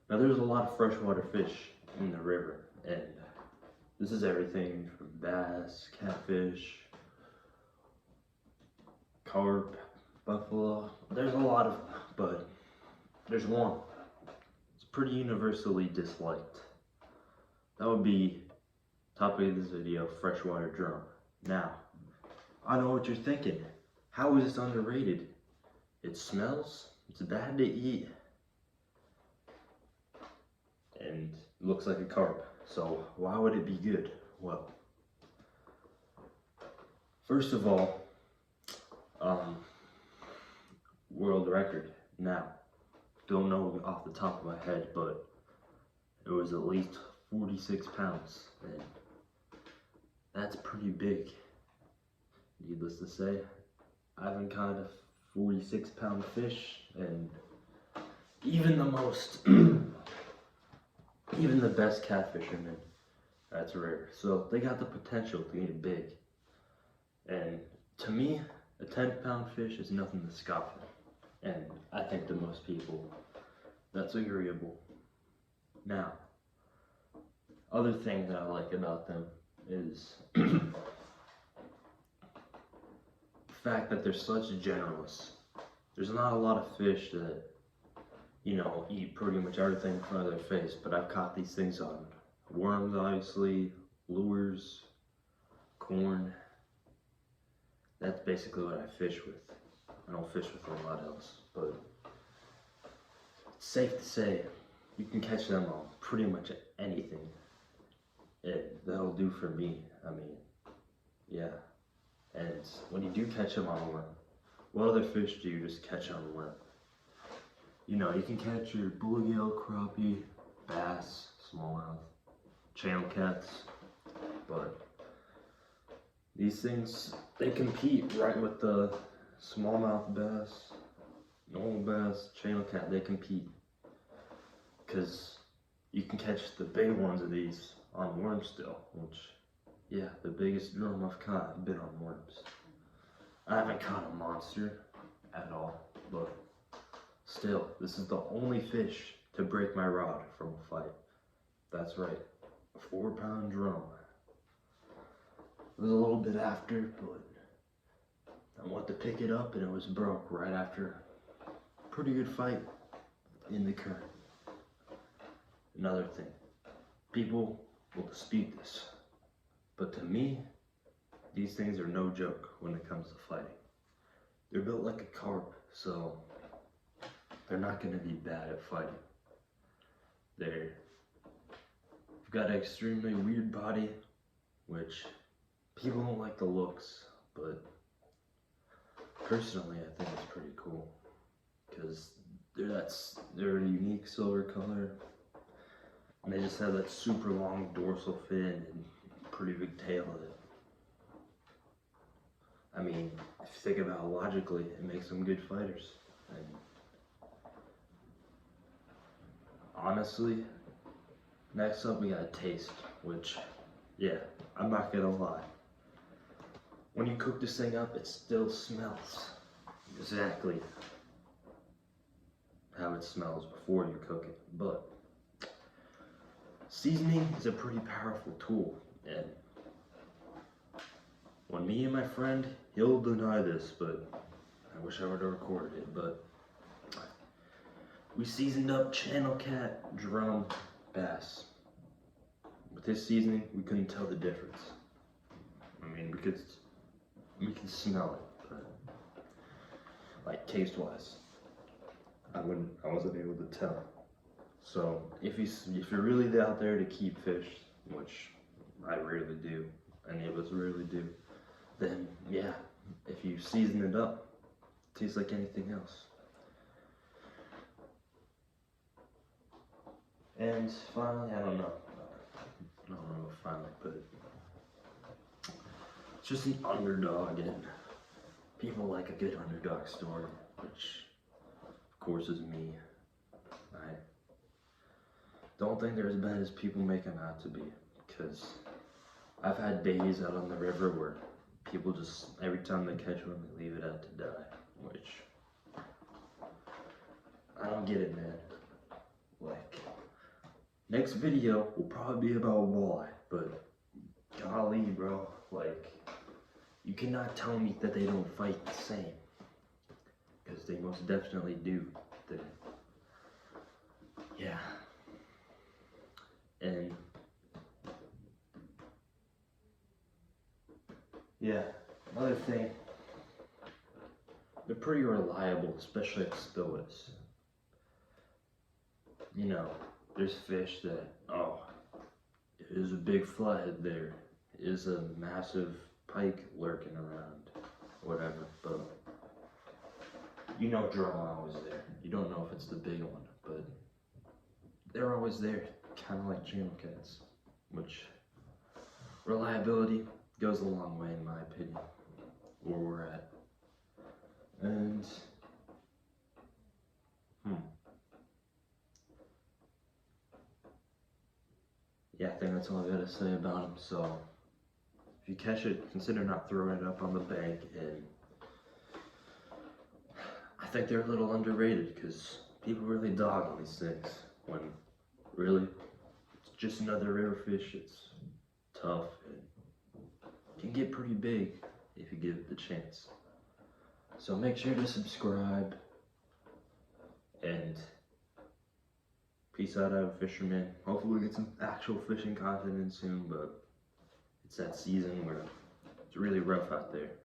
Now there's a lot of freshwater fish in the river, and this is everything from bass, catfish, carp, buffalo. There's a lot of them, but there's one. It's pretty universally disliked. That would be topic of this video, freshwater drum. Now, I know what you're thinking. How is this underrated? It smells, it's bad to eat, and looks like a carp. So why would it be good? Well, first of all, world record. Now, don't know off the top of my head, but it was at least 46 pounds, and that's pretty big. Needless to say, I haven't caught a 46-pound fish, and even the most, even the best catfishermen, that's rare. So they got the potential to get big. And to me, a 10-pound fish is nothing to scoff at. And I think to most people, that's agreeable. Now, other thing that I like about them is the fact that they're such generalists. There's not a lot of fish that, eat pretty much everything in front of their face, but I've caught these things on worms, obviously, lures, corn. That's basically what I fish with. I don't fish with a lot else, but it's safe to say you can catch them on pretty much anything. That'll do for me. I mean, yeah. And when you do catch them on a worm, what other fish do you just catch on a worm? You can catch your bluegill, crappie, bass, smallmouth, channel cats, but these things, they compete right with the smallmouth bass, normal bass, channel cat. They compete because you can catch the big ones of these on worms still, which, yeah, the biggest drum I've caught have been on worms. I haven't caught a monster at all, but still, this is the only fish to break my rod from a fight. That's right, a 4-pound drum. It was a little bit after, but I went to pick it up and it was broke right after a pretty good fight in the current. Another thing, people will dispute this, but to me, these things are no joke when it comes to fighting. They're built like a carp, so they're not going to be bad at fighting. They've got an extremely weird body, which people don't like the looks, but personally I think it's pretty cool because they're a unique silver color, and they just have that super long dorsal fin and pretty big tail of it. I mean, if you think about it logically, it makes them good fighters. And honestly, next up we got taste, which, yeah, I'm not gonna lie. When you cook this thing up, it still smells exactly how it smells before you cook it. But seasoning is a pretty powerful tool, and when me and my friend, he'll deny this, but I wish I would have recorded it, but we seasoned up channel cat, drum, bass. With this seasoning, we couldn't tell the difference. I mean, we could smell it, but like taste-wise, I wasn't able to tell. So if you're really out there to keep fish, which I rarely do, any of us rarely do, then yeah, if you season it up, it tastes like anything else. And finally, I don't know finally, but it's just an underdog, and people like a good underdog story, which of course is me. I don't think they're as bad as people make them out to be, because I've had days out on the river where people just, every time they catch one, they leave it out to die, which I don't get it, man. Like, Next video will probably be about walleye, but golly, bro, like, you cannot tell me that they don't fight the same, because they most definitely do. Yeah. And yeah, another thing, they're pretty reliable, especially at spillways. You know, there's fish that, oh, there's a big flathead there, is a massive pike lurking around, whatever, but you know drama always there. You don't know if it's the big one, but they're always there, kind of like channel cats, which reliability goes a long way in my opinion, where we're at. And yeah, I think that's all I gotta say about them. So if you catch it, consider not throwing it up on the bank. And I think they're a little underrated because people really dog on these things when really it's just another river fish. It's tough and can get pretty big if you give it the chance. So make sure to subscribe, and peace out, I'm a fisherman. Hopefully we get some actual fishing content in soon, but it's that season where it's really rough out there.